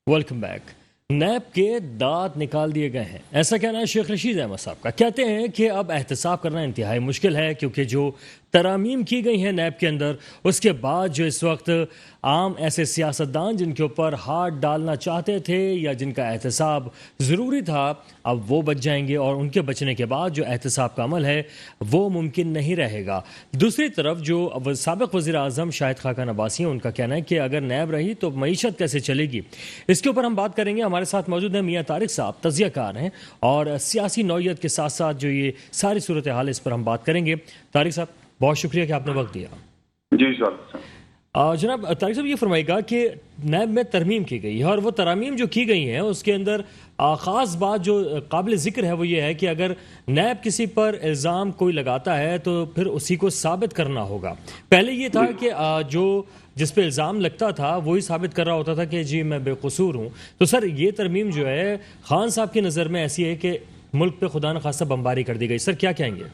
Welcome back. नैब के दांत निकाल दिए गए हैं, ऐसा कहना है शेख रशीद अहमद साहब का। कहते हैं कि अब एहतसाब करना इंतहाई मुश्किल है क्योंकि जो तरामीम की गई हैं नैब के अंदर, उसके बाद जो इस वक्त आम ऐसे सियासतदान जिनके ऊपर हाथ डालना चाहते थे या जिनका एहतसाब ज़रूरी था, अब वो बच जाएंगे और उनके बचने के बाद जो एहतसाब का अमल है वो मुमकिन नहीं रहेगा। दूसरी तरफ जो साबिक़ वज़ीर आज़म शाहिद खाकान अब्बासी हैं, उनका कहना है कि अगर नैब रही तो मईशत कैसे चलेगी। इसके ऊपर हम बात करेंगे। हमारे साथ मौजूद हैं मियाँ तारिक साहब, तज़ियाकार हैं और सियासी नौइयत के साथ साथ जो ये सारी सूरत हाल, इस पर हम बात करेंगे। तारिक साहब, बहुत शुक्रिया कि आपने वक्त दिया। जी सर। जनाब तारिक साहब, ये फरमाइएगा कि नैब में तरमीम की गई है और वो तरामीम जो की गई हैं उसके अंदर ख़ास बात जो काबिल ज़िक्र है वो ये है कि अगर नैब किसी पर इल्ज़ाम कोई लगाता है तो फिर उसी को साबित करना होगा। पहले ये था कि जो जिस पे इल्ज़ाम लगता था वही साबित कर रहा होता था कि जी मैं बेकसूर हूँ। तो सर, ये तरमीम जो है खान साहब की नज़र में ऐसी है कि मुल्क पे खुदा न खासा बमबारी कर दी गई। सर, क्या कहेंगे?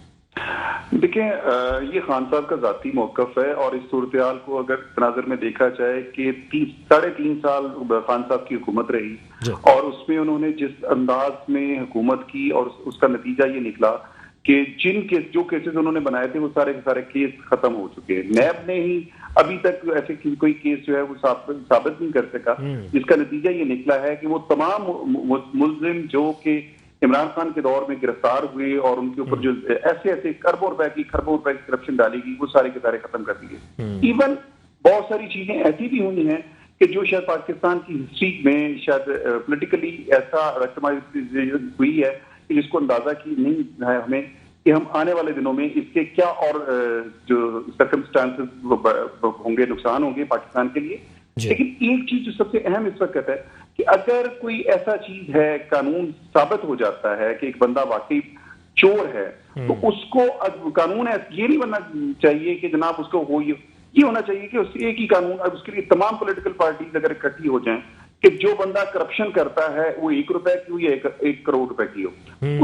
देखिए, ये खान साहब का जाती मौकफ है और इस सूरत हाल को अगर तनाजर में देखा जाए कि 3.5 साल खान साहब की हुकूमत रही और उसमें उन्होंने जिस अंदाज में हुकूमत की और उसका नतीजा ये निकला कि जो केसेस उन्होंने बनाए थे वो सारे के सारे केस खत्म हो चुके हैं। नैब ने ही अभी तक ऐसे कोई केस जो है वो साबित नहीं कर सका, जिसका नतीजा ये निकला है कि वो तमाम मुल्जिम जो कि इमरान खान के दौर में गिरफ्तार हुए और उनके ऊपर जो ऐसे खरबों रुपए की करप्शन डाली गई, वो सारे के सारे खत्म कर दिए। इवन बहुत सारी चीजें ऐसी भी हुई हैं कि जो शायद पाकिस्तान की हिस्ट्री में शायद पॉलिटिकली ऐसा रकमाइजेशन हुई है कि जिसको अंदाजा की नहीं है हमें कि हम आने वाले दिनों में इसके क्या और जो सर्कमस्टांसेस होंगे, नुकसान होंगे पाकिस्तान के लिए। लेकिन एक चीज जो सबसे अहम इस वक्त है कि अगर कोई ऐसा चीज है, कानून साबित हो जाता है कि एक बंदा वाकई चोर है, तो उसको कानून है ये नहीं बनना चाहिए कि जनाब उसको ये होना चाहिए कि उससे एक ही कानून, अब उसके लिए तमाम पॉलिटिकल पार्टीज अगर इकट्ठी हो जाएं कि जो बंदा करप्शन करता है वो 1 रुपए की हो या 1 करोड़ रुपए की हो,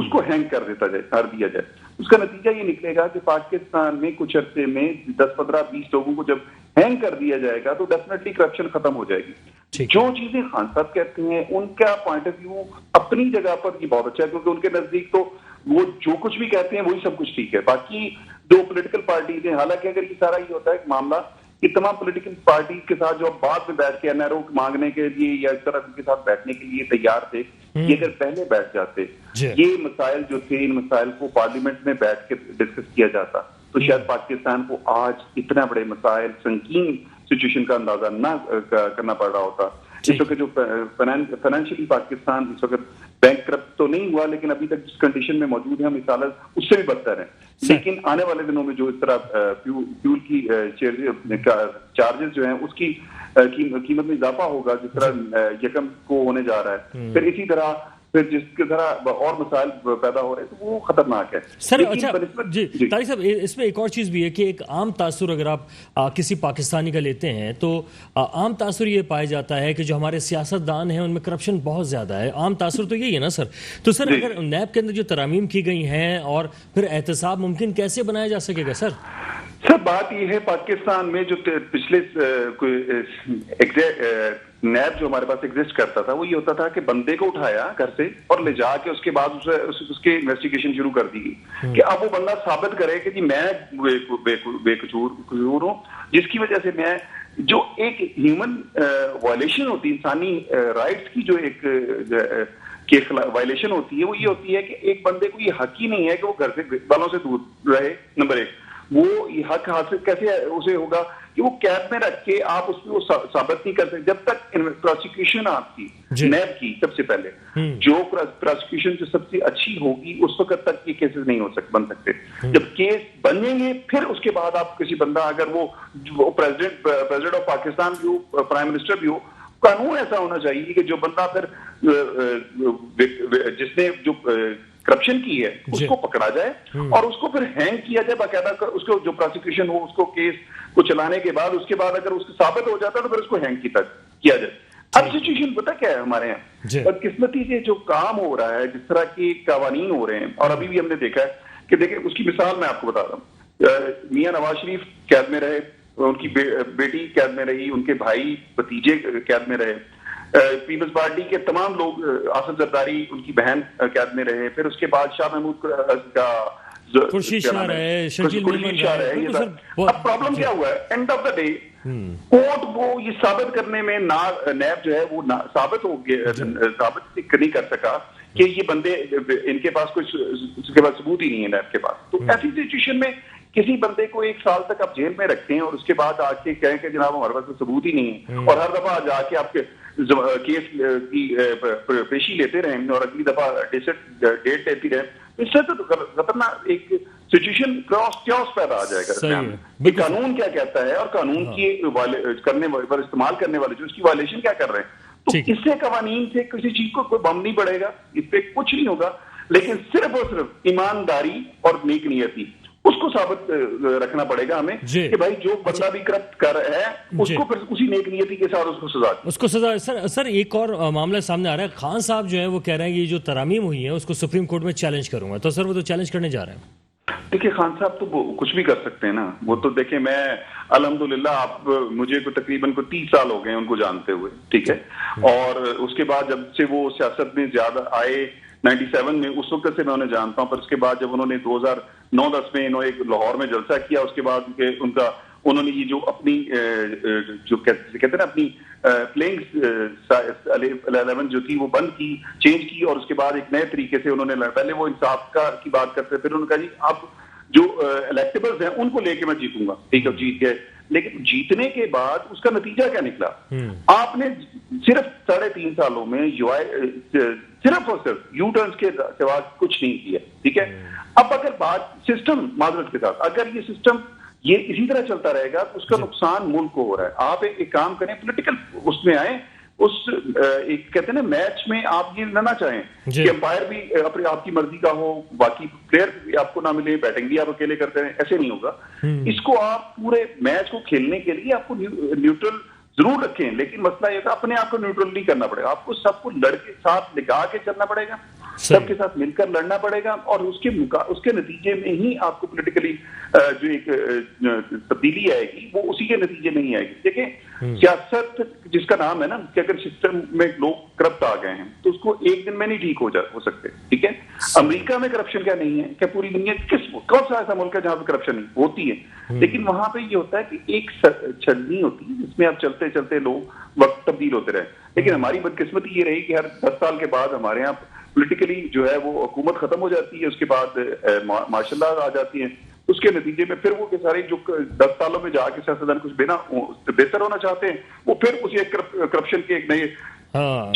उसको हैंग कर दिया जाए। उसका नतीजा ये निकलेगा कि पाकिस्तान में कुछ अरसे में 10, 15, 20 लोगों को जब हैंग कर दिया जाएगा तो डेफिनेटली करप्शन खत्म हो जाएगी। जो चीजें खान साहब कहते हैं उनका पॉइंट ऑफ व्यू अपनी जगह पर ये बहुत अच्छा है, क्योंकि उनके नजदीक तो वो जो कुछ भी कहते हैं वही सब कुछ ठीक है। बाकी दो पॉलिटिकल पार्टीज हैं, हालांकि अगर ये सारा ये होता है मामला कि तमाम पॉलिटिकल पार्टी के साथ जो बाद में बैठ के एनआरओ मांगने के लिए या इस तरह उनके साथ बैठने के लिए तैयार थे, ये अगर पहले बैठ जाते, ये मसाइल जो थे, इन मसाइल को पार्लियामेंट में बैठ के डिस्कस किया जाता, तो शायद पाकिस्तान को आज इतना बड़े मसाइल, संकीर्ण सिचुएशन का अंदाजा ना करना पड़ रहा होता। इस वक्त जो फाइनेंशियली पाकिस्तान इस वक्त बैंकक्रप्ट तो नहीं हुआ, लेकिन अभी तक जिस कंडीशन में मौजूद है हम इस हालत उससे भी बदतर है। लेकिन आने वाले दिनों में जो इस तरह फ्यूल की चार्जेस जो हैं उसकी कीमत में इजाफा होगा, जिस तरह यकम को होने जा रहा है, फिर इसी तरह फिर जिसकी तरह और मसाइल पैदा हो रहे हैं, तो वो खतरनाक है। सर अच्छा जी तारिक साहब, इसमें एक और चीज़ भी है कि एक आम तासुर अगर आप किसी पाकिस्तानी का लेते हैं तो आम तासुर ये पाया जाता है कि जो हमारे सियासतदान हैं उनमें करप्शन बहुत ज़्यादा है। आम तासुर तो यही है ना सर। तो सर अगर नैब के अंदर जो तरामीम की गई हैं और फिर एहतसाब मुमकिन कैसे बनाया जा सकेगा? सर बात यह है, पाकिस्तान में जो पिछले नैब जो हमारे पास एग्जिस्ट करता था वो ये होता था कि बंदे को उठाया घर से और ले जाके उसके बाद उसके इन्वेस्टिगेशन शुरू कर दी गई कि अब वो बंदा साबित करे कि जी मैं बेकसूर हूँ, जिसकी वजह से मैं जो एक ह्यूमन वायलेशन होती है, इंसानी राइट्स की जो एक वायलेशन होती है, वो ये होती है कि एक बंदे को ये हक ही नहीं है कि वो घर से वालों से दूर रहे। नंबर 1, वो हक हासिल कैसे उसे होगा कि वो कैद में रख के आप उसमें वो साबित नहीं कर सकते जब तक प्रोसिक्यूशन आपकी नैब की सबसे पहले जो प्रोसिक्यूशन जो सबसे अच्छी होगी उस वक्त तक ये केसेस नहीं बन सकते। जब केस बनेंगे फिर उसके बाद आप किसी बंदा, अगर वो प्रेसिडेंट ऑफ पाकिस्तान भी हो, प्राइम मिनिस्टर भी हो, कानून ऐसा होना चाहिए कि जो बंदा फिर जिसने जो करप्शन की है उसको पकड़ा जाए और उसको फिर हैंग किया जाए बाकायदा। उसको जो प्रोसिक्यूशन हो उसको केस को चलाने के बाद उसके बाद अगर उसको साबित हो जाता है तो फिर उसको हैंग किया जाए। अब सिचुएशन पता क्या है हमारे यहाँ, बदकिस्मती से जो काम हो रहा है, जिस तरह के कवानीन हो रहे हैं, और अभी भी हमने देखा है कि देखिए उसकी मिसाल मैं आपको बता रहा हूँ। मियां नवाज शरीफ कैद में रहे, उनकी बेटी कैद में रही, उनके भाई भतीजे कैद में रहे। पीपल्स पार्टी के तमाम लोग, आसिफ जरदारी उनकी बहन कैद में रहे, फिर उसके बाद शाह महमूद का खुर्शीद शाह रहे, शकील मेमन रहे। अब प्रॉब्लम क्या हुआ है, end of the day court वो ये साबित करने में नैब जो है वो साबित हो गया, साबित नहीं कर सका कि ये बंदे, इनके पास कुछ उसके पास सबूत ही नहीं है नैब के पास। तो ऐसी सिचुएशन में किसी बंदे को 1 साल तक आप जेल में रखते हैं और उसके बाद आके कहें कि जनाब हमारे पास सबूत ही नहीं है, और हर दफा जाके आपके केस की पेशी लेते रहें और अगली दफा डेट देती रहे, इससे तो खतरनाक एक सिचुएशन क्रॉस पैदा आ जाएगा। कानून क्या कहता है और कानून की करने पर इस्तेमाल करने वाले जो उसकी वायलेशन क्या कर रहे हैं, तो इससे कवानीन से किसी चीज को कोई बम नहीं पड़ेगा, इस पे कुछ नहीं होगा, लेकिन सिर्फ और सिर्फ ईमानदारी और नेक नियति उसको साबित रखना पड़ेगा हमें कि भाई जो बंदा भी करप्ट कर रहा है उसको फिर उसी नेक नियति के साथ उसको सजा। सर एक और मामला सामने आ रहा है, खान साहब जो है वो कह रहे हैं ये जो तरामीम हुई है उसको सुप्रीम कोर्ट में चैलेंज करूंगा, तो सर वो तो चैलेंज करने जा रहे हैं। देखिए खान साहब तो कुछ भी कर सकते हैं ना, वो तो देखिए मैं अल्हम्दुलिल्लाह आप मुझे को तकरीबन 30 साल हो गए उनको जानते हुए, ठीक है, और उसके बाद जब से वो सियासत में ज्यादा आए 97 में, उस वक्त से मैं उन्हें जानता हूं, पर उसके बाद जब उन्होंने 2009-10 में इन्होंने लाहौर में जलसा किया, उसके बाद उन्होंने ये जो अपनी जो कहते हैं ना अपनी प्लेइंग 11 जो थी वो बंद की, चेंज की, और उसके बाद एक नए तरीके से उन्होंने पहले वो इंसाफ की बात करते, फिर उन्होंने कहा जी अब जो इलेक्टेबल्स हैं उनको लेके मैं जीतूंगा, ठीक है, जीत गए। लेकिन जीतने के बाद उसका नतीजा क्या निकला, आपने सिर्फ 3.5 सालों में सिर्फ और सिर्फ यू टर्न के सिवा कुछ नहीं किया, ठीक है। अब अगर बात सिस्टम माजरत के साथ, अगर ये सिस्टम ये इसी तरह चलता रहेगा तो उसका नुकसान मुल्क को हो रहा है। आप एक काम करें, पॉलिटिकल उसमें आए, उस एक कहते हैं ना मैच में आप ये ना चाहें कि अंपायर भी आपकी मर्जी का हो, बाकी प्लेयर भी आपको ना मिले, बैटिंग भी आप अकेले करते हैं, ऐसे नहीं होगा। इसको आप पूरे मैच को खेलने के लिए आपको न्यूट्रल जरूर रखें, लेकिन मसला यह था अपने आप को न्यूट्रल नहीं करना पड़ेगा, आपको सबको लड़के साथ लगा के चलना पड़ेगा, सबके साथ मिलकर लड़ना पड़ेगा, और उसके नतीजे में ही आपको पॉलिटिकली जो एक तब्दीली आएगी वो उसी के नतीजे में ही आएगी। देखिए सियासत जिसका नाम है ना कि अगर सिस्टम में लोग करप्ट आ गए हैं तो उसको एक दिन में नहीं ठीक हो सकते, ठीक है। अमेरिका में करप्शन क्या नहीं है, क्या पूरी दुनिया कौन सा ऐसा मुल्क है जहां पे करप्शन नहीं होती है, लेकिन वहां पे ये होता है कि एक छलनी होती है जिसमें आप चलते चलते लोग वक्त तब्दील होते रहे। लेकिन हमारी बदकिस्मती ये रही कि हर 10 साल के बाद हमारे यहाँ पॉलिटिकली जो है वो हुकूमत खत्म हो जाती है, उसके बाद माशाल्लाह आ जाती है, उसके नतीजे में फिर वो के सारे जो 10 सालों में जाके सियासतदान कुछ बेहतर होना चाहते हैं, वो फिर उसी करप्शन के एक नए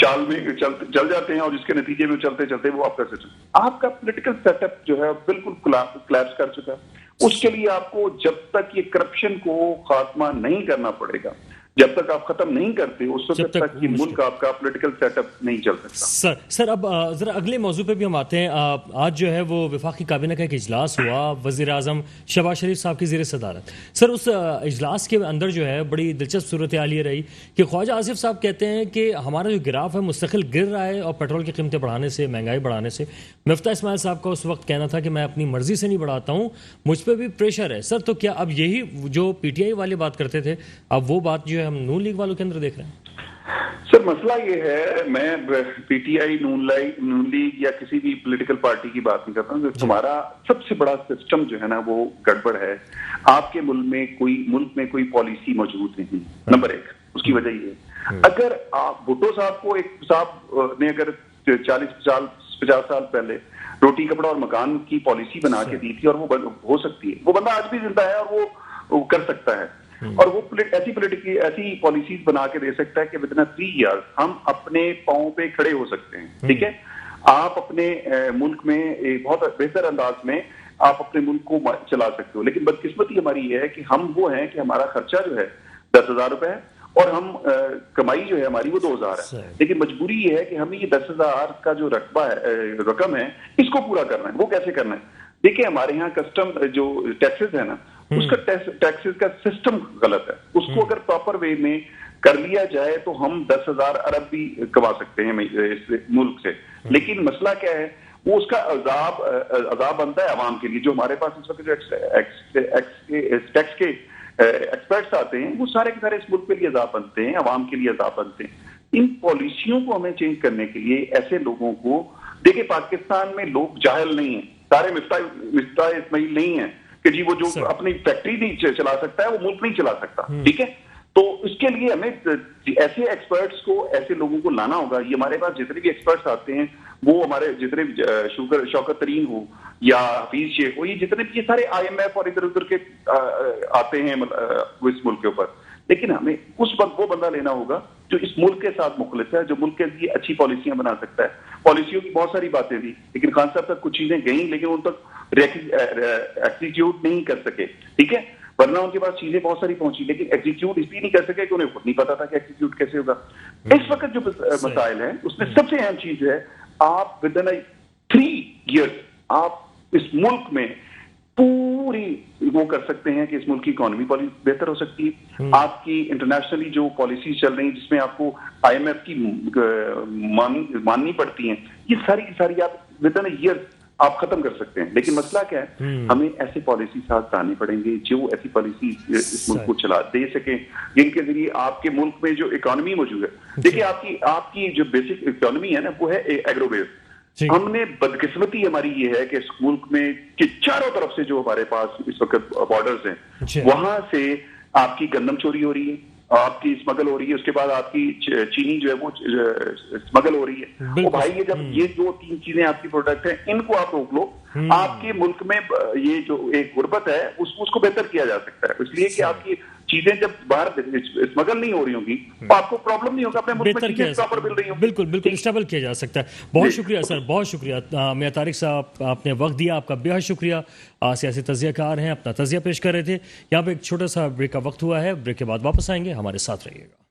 चाल में चल जाते हैं, और जिसके नतीजे में चलते चलते वो आपका पॉलिटिकल सेटअप जो है बिल्कुल कोलैप्स कर चुका है। उसके लिए आपको जब तक ये करप्शन को खात्मा नहीं करना पड़ेगा, जब तक आप खत्म नहीं करते उस वक्त तक कि मुल्क आपका पॉलिटिकल सेटअप नहीं चल सकता। सर अब जरा अगले मौजू पे भी हम आते हैं। आज जो है वो वफाकी काबीना का एक इजलास हुआ, वजीर आजम शहबाज शरीफ साहब की ज़ेर सदारत। सर उस इजलास के अंदर जो है बड़ी दिलचस्प सूरत हाल ये रही कि ख्वाजा आसिफ साहब कहते हैं कि हमारा जो ग्राफ है मुस्तकिल गिर रहा है, और पेट्रोल की कीमतें बढ़ाने से, महंगाई बढ़ाने से। मिफ्ता इस्माइल साहब का उस वक्त कहना था कि मैं अपनी मर्जी से नहीं बढ़ाता हूँ, मुझ पर भी प्रेशर है। सर तो क्या अब यही जो PTI वाले बात करते थे, अब वो बात जो है हम नून लीग वालों के अंदर देख रहे हैं? सर मसला ये है, मैं PTI, नून लीग या किसी भी पॉलिटिकल पार्टी की बात नहीं करता हूँ। तुम्हारा सबसे बड़ा सिस्टम जो है ना वो गड़बड़ है। आपके मुल्क में कोई पॉलिसी मौजूद नहीं, नंबर 1। उसकी वजह ये, अगर आप भुट्टो साहब को एक साहब ने अगर 40-50 साल पहले रोटी कपड़ा और मकान की पॉलिसी बना के दी थी, और वो हो सकती है, वो बंदा आज भी जिंदा है और वो कर सकता है, और वो ऐसी पॉलिसीज बना के दे सकता है कि विदिन 3 इयर्स हम अपने पांव पे खड़े हो सकते हैं, ठीक है। आप अपने मुल्क में एक बहुत बेहतर अंदाज में आप अपने मुल्क को चला सकते हो। लेकिन बदकिस्मती हमारी ये है कि हम वो हैं कि हमारा खर्चा जो है 10,000 रुपए है, और हम कमाई जो है हमारी वो 2,000 है। लेकिन मजबूरी ये है कि हमें ये 10,000 का जो रकम है इसको पूरा करना है। वो कैसे करना है? देखिए हमारे यहाँ कस्टम जो टैक्सेस है ना, उसका टैक्सेस का सिस्टम गलत है। उसको अगर प्रॉपर वे में कर लिया जाए तो हम 10,000 अरब भी कमा सकते हैं इस मुल्क से। लेकिन मसला क्या है, वो उसका अजाब बनता है अवाम के लिए। जो हमारे पास इस वक्त जो टैक्स के एक्सपर्ट्स आते हैं वो सारे के सारे इस मुल्क के लिए अजाब बनते हैं, अवाम के लिए अजाब बनते हैं। इन पॉलिसियों को हमें चेंज करने के लिए ऐसे लोगों को, देखिए पाकिस्तान में लोग जाहिल नहीं है, सारे मिफ्ता इस्माइल नहीं है कि जी वो जो अपनी फैक्ट्री नहीं चला सकता है वो मुल्क नहीं चला सकता, ठीक है। तो इसके लिए हमें ऐसे एक्सपर्ट्स को, ऐसे लोगों को लाना होगा। ये हमारे पास जितने भी एक्सपर्ट्स आते हैं, वो हमारे जितने भी शौकत तरीन हो या हफीज शेख हो, ये जितने भी, ये सारे IMF और इधर उधर के आते हैं इस मुल्क के ऊपर। लेकिन हमें वो बंदा लेना होगा जो इस मुल्क के साथ मुखलिस है, जो मुल्क के लिए अच्छी पॉलिसियां बना सकता है। पॉलिसियों की बहुत सारी बातें थी, लेकिन खान साहब तक कुछ चीजें गई, लेकिन उन तक एग्जीक्यूट नहीं कर सके, ठीक है। वरना उनके पास चीजें बहुत सारी पहुंची, लेकिन एग्जीक्यूट इसलिए नहीं कर सके कि उन्हें खुद नहीं पता था कि एग्जीक्यूट कैसे होगा। इस वक्त जो मसाइल है उसमें सबसे अहम चीज है, आप विद इन 3 years आप इस मुल्क में पूरी वो कर सकते हैं कि इस मुल्क की इकोनॉमी बेहतर हो सकती है। आपकी इंटरनेशनली जो पॉलिसीज चल रही हैं जिसमें आपको IMF की माननी पड़ती हैं, ये सारी की सारी आप विद इन ईयर आप खत्म कर सकते हैं। लेकिन मसला क्या है, हमें ऐसे पॉलिसी साथ लाने पड़ेंगे जो ऐसी पॉलिसी इस मुल्क को चला दे सके, जिनके जरिए आपके मुल्क में जो इकोनॉमी मौजूद है, देखिए आपकी जो बेसिक इकोनॉमी है ना, वो है एग्रो बेस्ड। हमने बदकिस्मती हमारी ये है कि इस मुल्क में कि चारों तरफ से जो हमारे पास इस वक्त बॉर्डर्स हैं, वहां से आपकी गंदम चोरी हो रही है, आपकी स्मगल हो रही है, उसके बाद आपकी चीनी जो है वो स्मगल हो रही है। और भाई ये जब ये 2-3 चीजें आपकी प्रोडक्ट है, इनको आप रोक लो, आपके मुल्क में ये जो एक गुर्बत है उसको बेहतर किया जा सकता है। इसलिए कि आपकी चीजें जब बाहर स्मगल नहीं हो रही होंगी तो आपको प्रॉब्लम नहीं होगा, अपने मुल्क में चीजें प्रॉपर मिल रही होंगी। बिल्कुल बिल्कुल स्टेबल किया जा सकता है। बहुत शुक्रिया सर, बहुत शुक्रिया मियां तारिक साहब, आपने वक्त दिया, आपका बेहद शुक्रिया। सियासी तज्जियाकार हैं, अपना तज्जिया पेश कर रहे थे। यहाँ पे एक छोटा सा ब्रेक का वक्त हुआ है, ब्रेक के बाद वापस आएंगे, हमारे साथ रहिएगा।